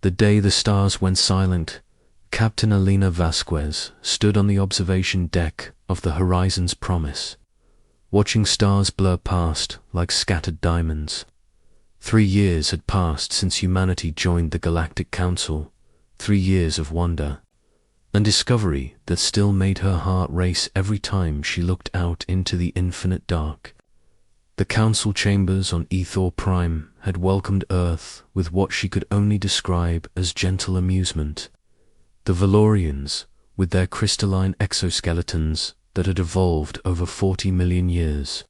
The day the stars went silent, Captain Elena Vasquez stood on the observation deck of the Horizon's Promise, watching stars blur past like scattered diamonds. 3 years had passed since humanity joined the Galactic Council, 3 years of wonder and discovery that still made her heart race every time she looked out into the infinite dark. The council chambers on Ethor Prime had welcomed Earth with what she could only describe as gentle amusement. The Valorians, with their crystalline exoskeletons that had evolved over 40 million years,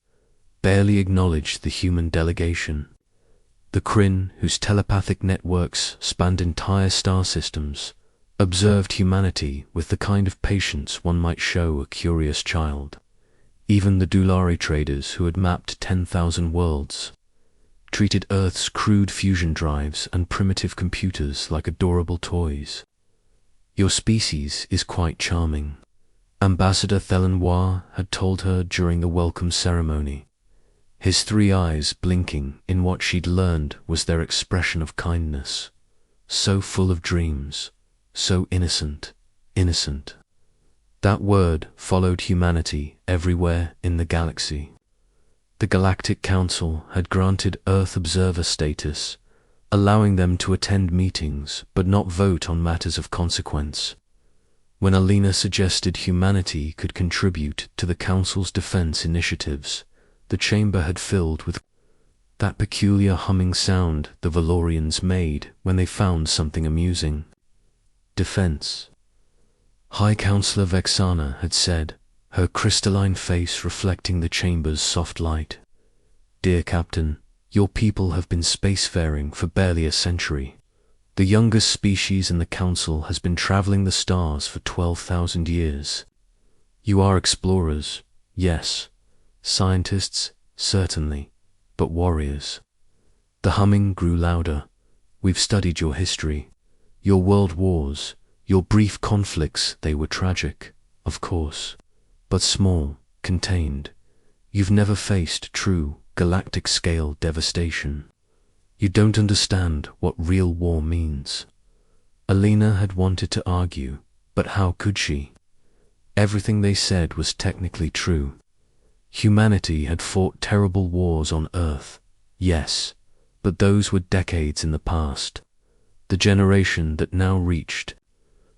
barely acknowledged the human delegation. The Kryn, whose telepathic networks spanned entire star systems, observed humanity with the kind of patience one might show a curious child. Even the Dulari traders, who had mapped 10,000 worlds, treated Earth's crude fusion drives and primitive computers like adorable toys. "Your species is quite charming," Ambassador Thelenoir had told her during the welcome ceremony, his 3 eyes blinking in what she'd learned was their expression of kindness. So full of dreams, so innocent, innocent. That word followed humanity everywhere in the galaxy. The Galactic Council had granted Earth observer status, allowing them to attend meetings but not vote on matters of consequence. When Alina suggested humanity could contribute to the Council's defense initiatives, the chamber had filled with that peculiar humming sound the Valorians made when they found something amusing. Defense. High Counselor Vexana had said, her crystalline face reflecting the chamber's soft light. "Dear Captain, your people have been spacefaring for barely a century. The youngest species in the Council has been traveling the stars for 12,000 years. You are explorers, yes. Scientists, certainly, but warriors." The humming grew louder. "We've studied your history, your world wars, your brief conflicts. They were tragic, of course, but small, contained. You've never faced true, galactic-scale devastation. You don't understand what real war means." Alina had wanted to argue, but how could she? Everything they said was technically true. Humanity had fought terrible wars on Earth, yes, but those were decades in the past. The generation that now reached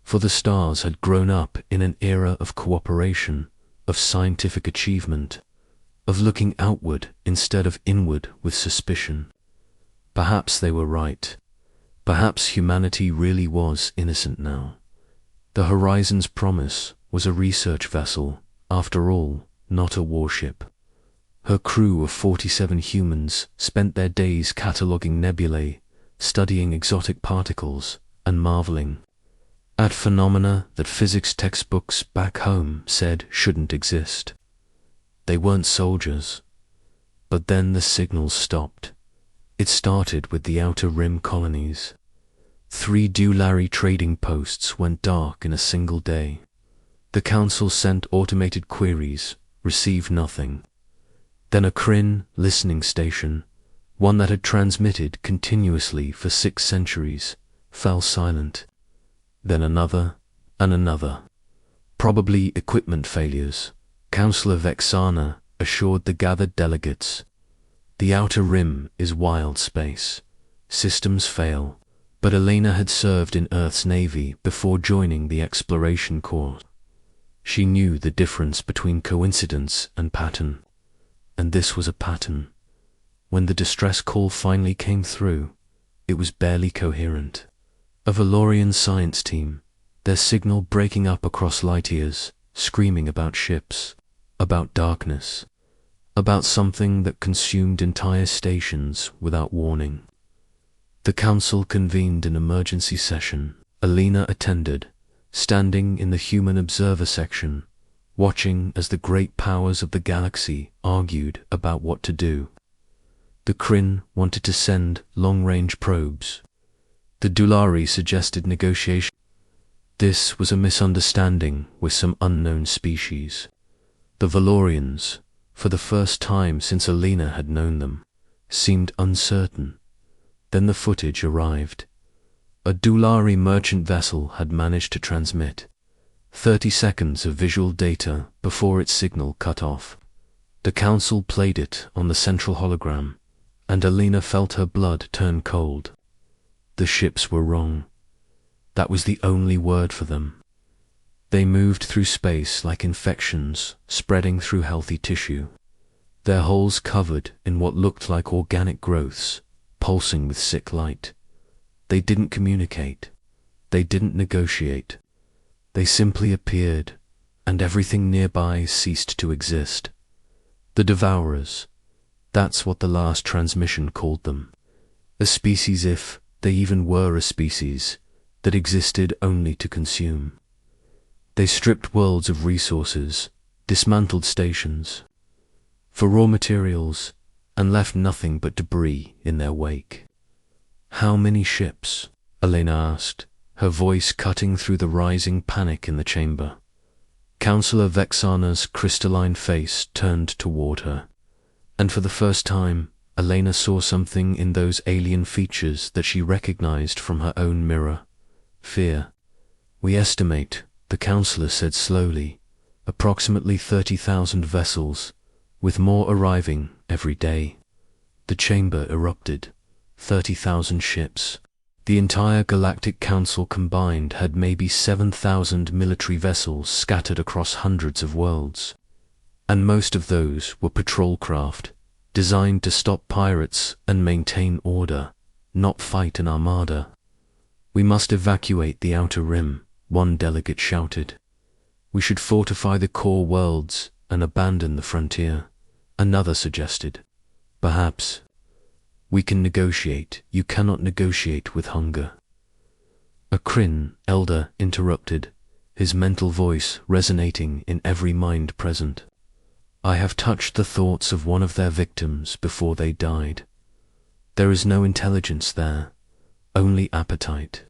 for the stars had grown up in an era of cooperation, of scientific achievement, of looking outward instead of inward with suspicion. Perhaps they were right. Perhaps humanity really was innocent now. The Horizon's Promise was a research vessel, after all, not a warship. Her crew of 47 humans spent their days cataloguing nebulae, studying exotic particles, and marveling at phenomena that physics textbooks back home said shouldn't exist. They weren't soldiers. But then the signals stopped. It started with the Outer Rim colonies. 3 Dulari trading posts went dark in a single day. The Council sent automated queries, received nothing. Then a Kryn listening station, one that had transmitted continuously for 6 centuries, fell silent. Then another, and another. Probably equipment failures. Counselor Vexana assured the gathered delegates. The Outer Rim is wild space. Systems fail. But Elena had served in Earth's Navy before joining the Exploration Corps. She knew the difference between coincidence and pattern. And this was a pattern. When the distress call finally came through, it was barely coherent. A Valorian science team, their signal breaking up across light years, screaming about ships, about darkness, about something that consumed entire stations without warning. The Council convened an emergency session. Alina attended, standing in the human observer section, watching as the great powers of the galaxy argued about what to do. The Kryn wanted to send long-range probes. The Dulari suggested negotiation. This was a misunderstanding with some unknown species. The Valorians, for the first time since Alina had known them, seemed uncertain. Then the footage arrived. A Dulari merchant vessel had managed to transmit 30 seconds of visual data before its signal cut off. The council played it on the central hologram, and Alina felt her blood turn cold. The ships were wrong. That was the only word for them. They moved through space like infections spreading through healthy tissue, their hulls covered in what looked like organic growths, pulsing with sick light. They didn't communicate. They didn't negotiate. They simply appeared, and everything nearby ceased to exist. The Devourers, that's what the last transmission called them. A species, if they even were a species, that existed only to consume. They stripped worlds of resources, dismantled stations for raw materials, and left nothing but debris in their wake. How many ships? Elena asked, her voice cutting through the rising panic in the chamber. Councillor Vexana's crystalline face turned toward her, and for the first time, Elena saw something in those alien features that she recognized from her own mirror. Fear. We estimate, the councillor said slowly, approximately 30,000 vessels, with more arriving every day. The chamber erupted. 30,000 ships. The entire Galactic Council combined had maybe 7,000 military vessels scattered across hundreds of worlds. And most of those were patrol craft, designed to stop pirates and maintain order, not fight an armada. We must evacuate the outer rim, one delegate shouted. We should fortify the core worlds and abandon the frontier, another suggested. Perhaps. We can negotiate. You cannot negotiate with hunger. A Kryn elder interrupted, his mental voice resonating in every mind present. I have touched the thoughts of one of their victims before they died. There is no intelligence there, only appetite,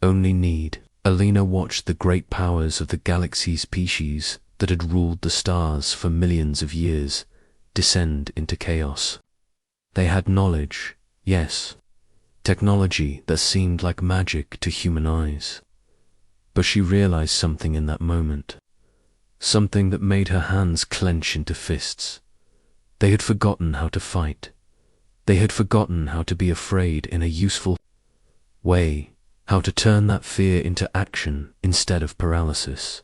only need. Alina watched the great powers of the galaxy species that had ruled the stars for millions of years descend into chaos. They had knowledge, yes, technology that seemed like magic to human eyes. But she realized something in that moment, something that made her hands clench into fists. They had forgotten how to fight. They had forgotten how to be afraid in a useful way, how to turn that fear into action instead of paralysis.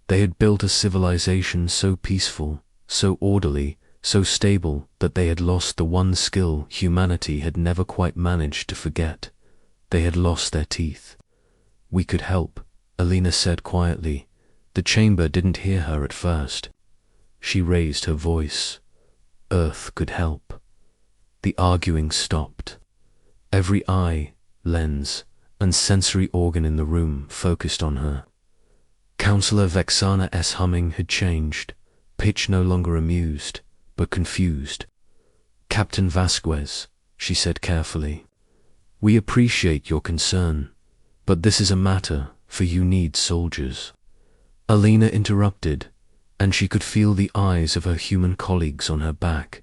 They had built a civilization so peaceful, so orderly, so stable that they had lost the one skill humanity had never quite managed to forget. They had lost their teeth. We could help, Alina said quietly. The chamber didn't hear her at first. She raised her voice. Earth could help. The arguing stopped. Every eye, lens, and sensory organ in the room focused on her. Councillor Vexana's humming had changed, pitch no longer amused, but confused. Captain Vasquez, she said carefully, we appreciate your concern, but this is a matter for you need soldiers. Alina interrupted, and she could feel the eyes of her human colleagues on her back,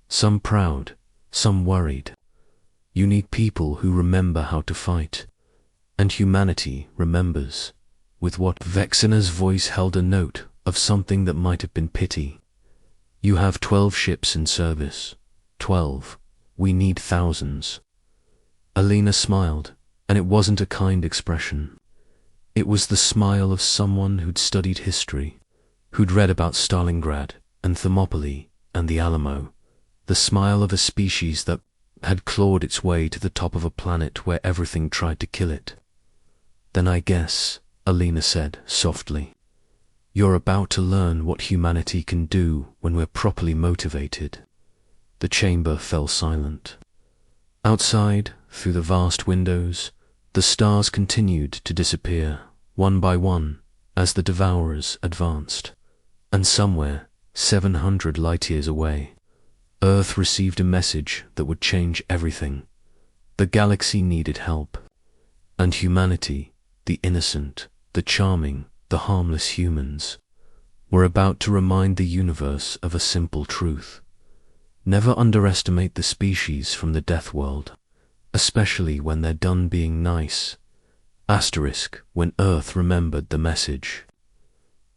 some proud, some worried. You need people who remember how to fight, and humanity remembers. With what Vexana's voice held a note of something that might have been pity. You have 12 ships in service. 12. We need thousands. Alina smiled, and it wasn't a kind expression. It was the smile of someone who'd studied history, who'd read about Stalingrad and Thermopylae and the Alamo, the smile of a species that had clawed its way to the top of a planet where everything tried to kill it. Then I guess, Alina said softly, you're about to learn what humanity can do when we're properly motivated. The chamber fell silent. Outside, through the vast windows, the stars continued to disappear, one by one, as the Devourers advanced. And somewhere, 700 light-years away, Earth received a message that would change everything. The galaxy needed help. And humanity, the innocent, the charming, the harmless humans, were about to remind the universe of a simple truth. Never underestimate the species from the death world. especially when they're done being nice. Asterisk, when Earth remembered the message.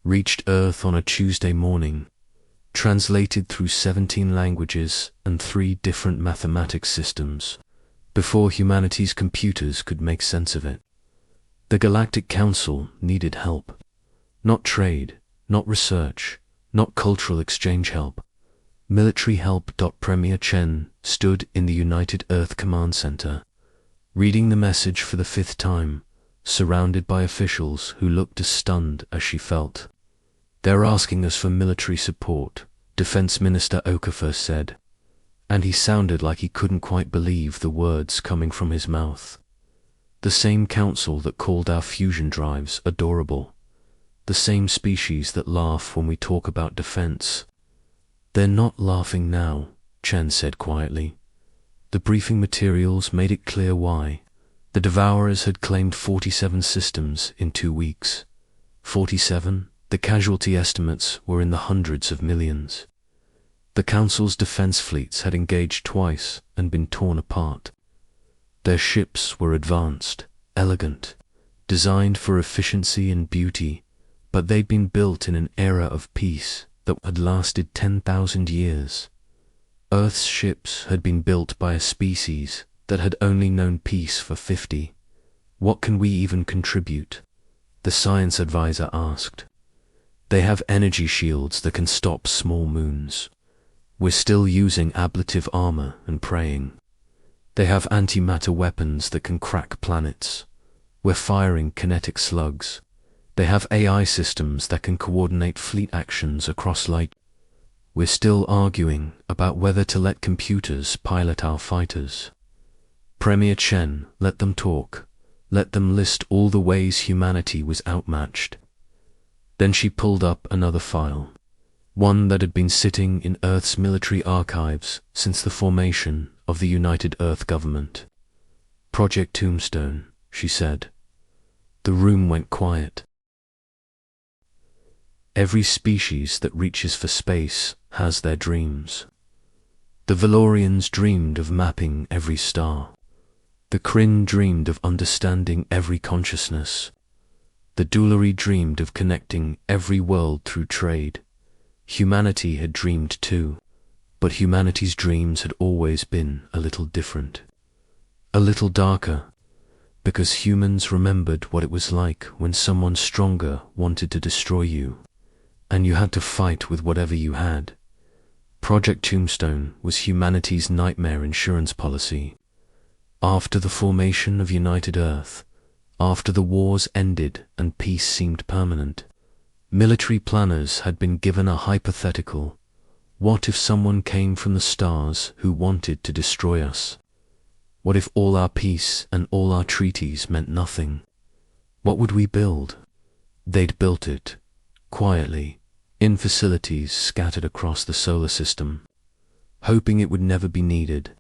Reached Earth on a Tuesday morning, translated through 17 languages and 3 different mathematics systems, before humanity's computers could make sense of it. The Galactic Council needed help. Not trade, not research, not cultural exchange help. Military help. Premier Chen stood in the United Earth Command Center, reading the message for the 5th time, surrounded by officials who looked as stunned as she felt. "They're asking us for military support," Defense Minister Okafor said, and he sounded like he couldn't quite believe the words coming from his mouth. The same council that called our fusion drives adorable. The same species that laugh when we talk about defense. "They're not laughing now," Chen said quietly. The briefing materials made it clear why. The Devourers had claimed 47 systems in 2 weeks. 47? The casualty estimates were in the hundreds of millions. The Council's defense fleets had engaged twice and been torn apart. Their ships were advanced, elegant, designed for efficiency and beauty, but they'd been built in an era of peace that had lasted 10,000 years. Earth's ships had been built by a species that had only known peace for 50. "What can we even contribute?" the science advisor asked. "They have energy shields that can stop small moons. We're still using ablative armor and praying. They have antimatter weapons that can crack planets. We're firing kinetic slugs. They have AI systems that can coordinate fleet actions across light. We're still arguing about whether to let computers pilot our fighters." Premier Chen let them talk, let them list all the ways humanity was outmatched. Then she pulled up another file, one that had been sitting in Earth's military archives since the formation of the United Earth Government. "Project Tombstone," she said. The room went quiet. Every species that reaches for space has their dreams. The Valorians dreamed of mapping every star. The Kryn dreamed of understanding every consciousness. The Dulari dreamed of connecting every world through trade. Humanity had dreamed too, but humanity's dreams had always been a little different. A little darker, because humans remembered what it was like when someone stronger wanted to destroy you, and you had to fight with whatever you had. Project Tombstone was humanity's nightmare insurance policy. After the formation of United Earth, after the wars ended and peace seemed permanent, military planners had been given a hypothetical. What if someone came from the stars who wanted to destroy us? What if all our peace and all our treaties meant nothing? What would we build? They'd built it, quietly, in facilities scattered across the solar system, hoping it would never be needed.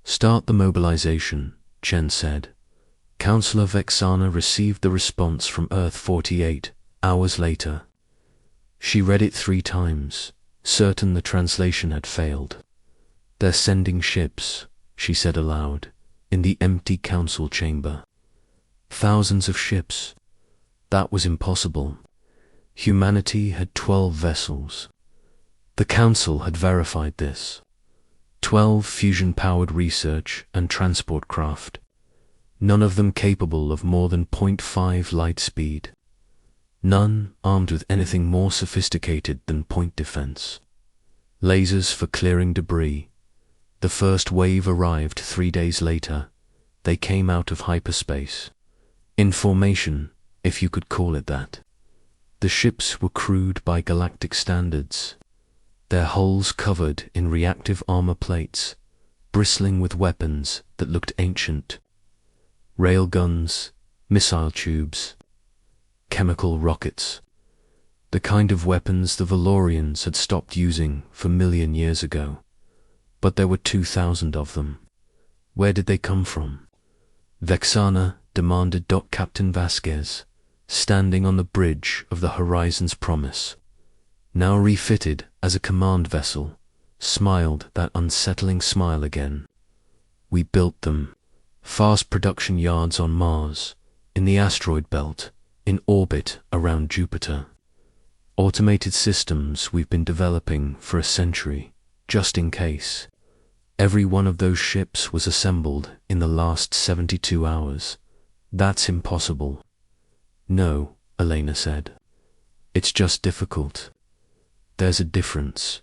"Start the mobilization," Chen said. Councillor Vexana received the response from Earth 48 hours later. She read it 3 times, certain the translation had failed. "They're sending ships," she said aloud, in the empty council chamber. Thousands of ships. That was impossible. Humanity had 12 vessels. The council had verified this. 12 fusion-powered research and transport craft, none of them capable of more than 0.5 light speed. None armed with anything more sophisticated than point defense. Lasers for clearing debris. The first wave arrived 3 days later. They came out of hyperspace. In formation, if you could call it that. The ships were crewed by galactic standards, their hulls covered in reactive armor plates, bristling with weapons that looked ancient. Railguns, missile tubes, chemical rockets. The kind of weapons the Valorians had stopped using for million years ago. But there were 2,000 of them. Where did they come from? Vexana demanded. Captain Vasquez, standing on the bridge of the Horizon's Promise, now refitted as a command vessel, smiled that unsettling smile again. We built them. Fast production yards on Mars, in the asteroid belt, in orbit around Jupiter. Automated systems we've been developing for a century, just in case. Every one of those ships was assembled in the last 72 hours. That's impossible. No, Elena said. It's just difficult. There's a difference.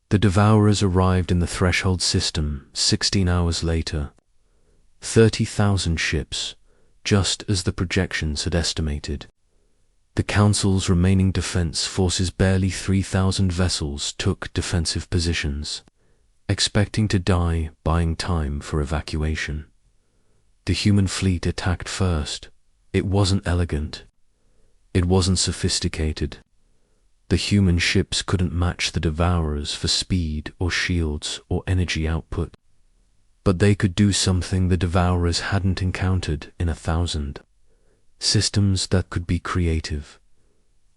The Devourers arrived in the Threshold system 16 hours later. 30,000 ships, just as the projections had estimated. The Council's remaining defense forces, barely 3,000 vessels, took defensive positions, expecting to die buying time for evacuation. The human fleet attacked first. It wasn't elegant. It wasn't sophisticated. The human ships couldn't match the Devourers for speed or shields or energy output. But they could do something the Devourers hadn't encountered in 1,000. Systems that could be creative.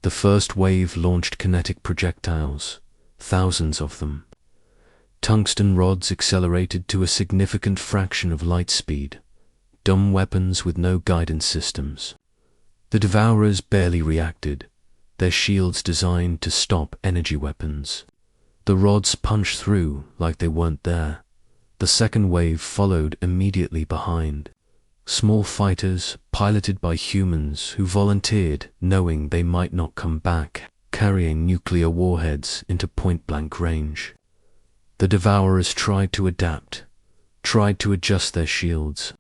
The first wave launched kinetic projectiles, thousands of them. Tungsten rods accelerated to a significant fraction of light speed. Dumb weapons with no guidance systems. The Devourers barely reacted, their shields designed to stop energy weapons. The rods punched through like they weren't there. The second wave followed immediately behind. Small fighters piloted by humans who volunteered, knowing they might not come back, carrying nuclear warheads into point-blank range. The Devourers tried to adapt, tried to adjust their shields,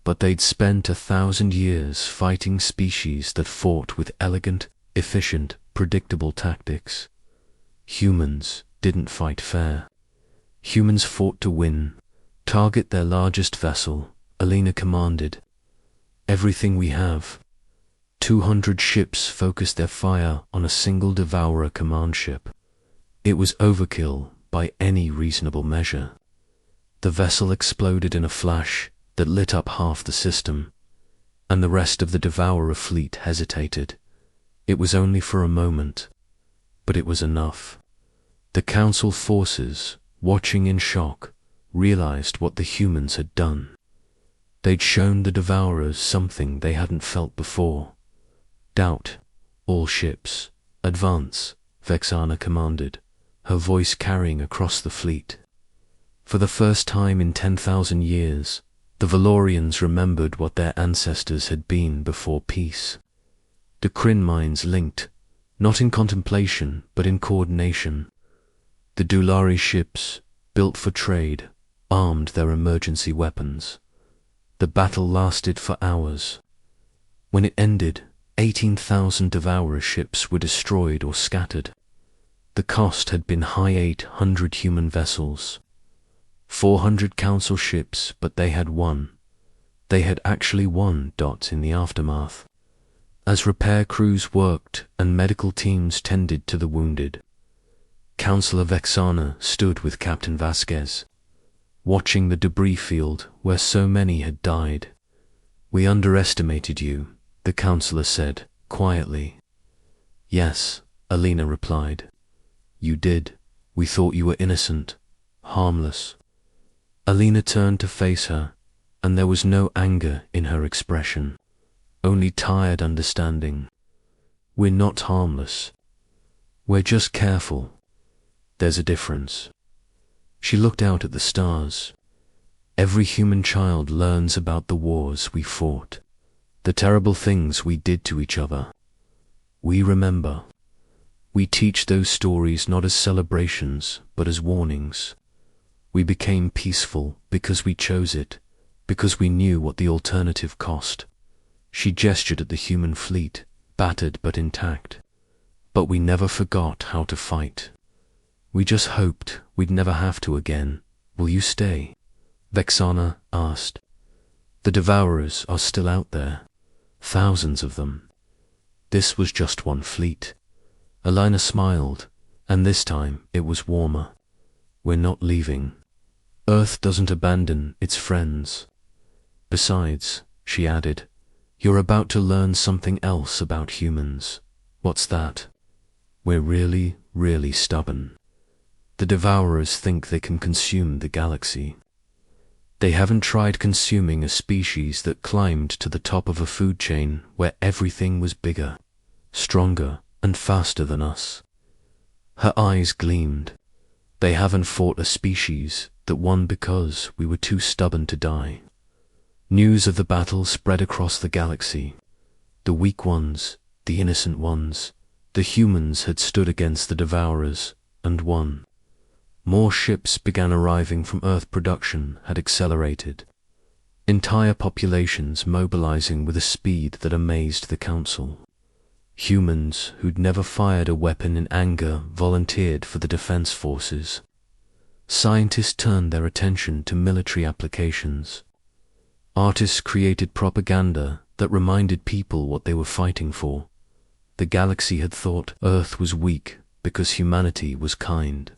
but they'd spent 1,000 years fighting species that fought with elegant, efficient, predictable tactics. Humans didn't fight fair. Humans fought to win. Target their largest vessel, Elena commanded. Everything we have. 200 ships focused their fire on a single Devourer command ship. It was overkill by any reasonable measure. The vessel exploded in a flash that lit up half the system, and the rest of the Devourer fleet hesitated. It was only for a moment, but it was enough. The Council forces, watching in shock, realized what the humans had done. They'd shown the Devourers something they hadn't felt before. Doubt. All ships. Advance, Vexana commanded, her voice carrying across the fleet. For the first time in 10,000 years, the Valorians remembered what their ancestors had been before peace. The Kryn minds linked, not in contemplation, but in coordination. The Dulari ships, built for trade, armed their emergency weapons. The battle lasted for hours. When it ended, 18,000 Devourer ships were destroyed or scattered. The cost had been high. 800 human vessels. 400 Council ships, but they had won. They had actually won. In the aftermath. As repair crews worked and medical teams tended to the wounded, Councillor Vexana stood with Captain Vasquez, watching the debris field where so many had died. "We underestimated you," the councillor said, quietly. "Yes," Elena replied. "You did. We thought you were innocent, harmless." Elena turned to face her, and there was no anger in her expression, only tired understanding. "We're not harmless. We're just careful. There's a difference." She looked out at the stars. "Every human child learns about the wars we fought, the terrible things we did to each other. We remember. We teach those stories not as celebrations, but as warnings. We became peaceful because we chose it, because we knew what the alternative cost." She gestured at the human fleet, battered but intact. "But we never forgot how to fight. We just hoped we'd never have to again. Will you stay?" Vexana asked. "The Devourers are still out there. Thousands of them. This was just one fleet." Elena smiled, and this time it was warmer. "We're not leaving. Earth doesn't abandon its friends. Besides," she added, "you're about to learn something else about humans." "What's that?" "We're really, really stubborn. The Devourers think they can consume the galaxy." They haven't tried consuming a species that climbed to the top of a food chain where everything was bigger, stronger, and faster than us. Her eyes gleamed. They haven't fought a species that won because we were too stubborn to die. News of the battle spread across the galaxy. The weak ones, the innocent ones, the humans had stood against the Devourers and won. More ships began arriving from Earth. Production had accelerated. Entire populations mobilizing with a speed that amazed the Council. Humans who'd never fired a weapon in anger volunteered for the defense forces. Scientists turned their attention to military applications. Artists created propaganda that reminded people what they were fighting for. The galaxy had thought Earth was weak because humanity was kind.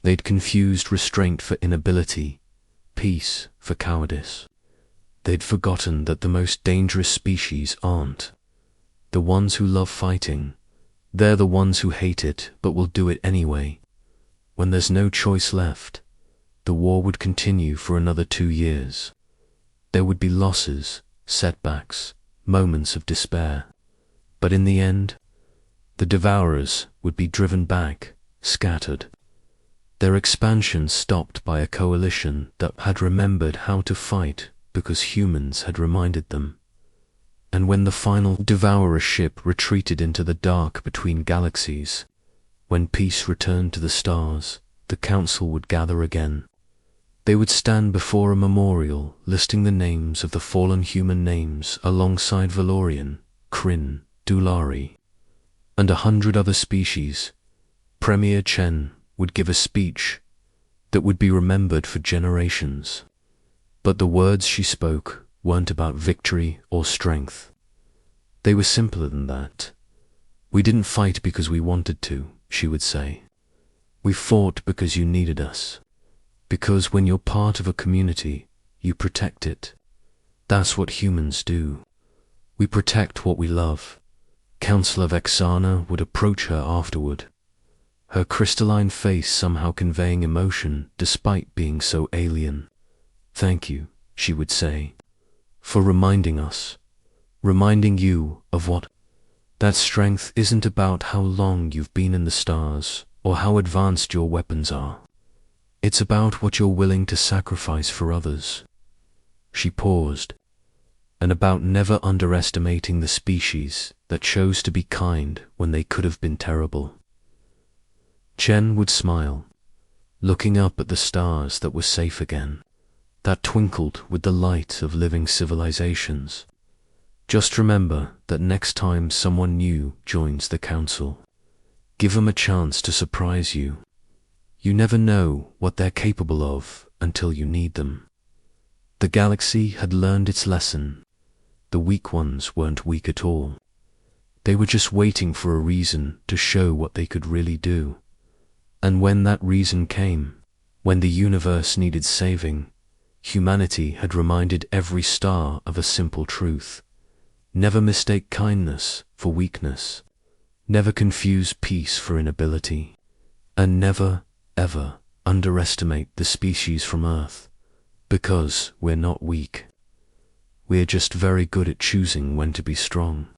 They'd confused restraint for inability, peace for cowardice. They'd forgotten that the most dangerous species aren't the ones who love fighting. They're the ones who hate it but will do it anyway. When there's no choice left, the war would continue for another 2 years. There would be losses, setbacks, moments of despair. But in the end, the Devourers would be driven back, scattered. Their expansion stopped by a coalition that had remembered how to fight because humans had reminded them. And when the final Devourer ship retreated into the dark between galaxies, when peace returned to the stars, the Council would gather again. They would stand before a memorial listing the names of the fallen human names alongside Valorian, Kryn, Dulari, and 100 other species. Premier Chen would give a speech that would be remembered for generations. But the words she spoke weren't about victory or strength. They were simpler than that. We didn't fight because we wanted to, she would say. We fought because you needed us. Because when you're part of a community, you protect it. That's what humans do. We protect what we love. Councillor Vexana would approach her afterward, her crystalline face somehow conveying emotion despite being so alien. Thank you, she would say, for reminding us, reminding you of what? That strength isn't about how long you've been in the stars or how advanced your weapons are. It's about what you're willing to sacrifice for others. She paused, and about never underestimating the species that chose to be kind when they could have been terrible. Chen would smile, looking up at the stars that were safe again, that twinkled with the light of living civilizations. Just remember that next time someone new joins the Council, give them a chance to surprise you. You never know what they're capable of until you need them. The galaxy had learned its lesson. The weak ones weren't weak at all. They were just waiting for a reason to show what they could really do. And when that reason came, when the universe needed saving, humanity had reminded every star of a simple truth. Never mistake kindness for weakness. Never confuse peace for inability. And never, ever underestimate the species from Earth, because we're not weak. We're just very good at choosing when to be strong.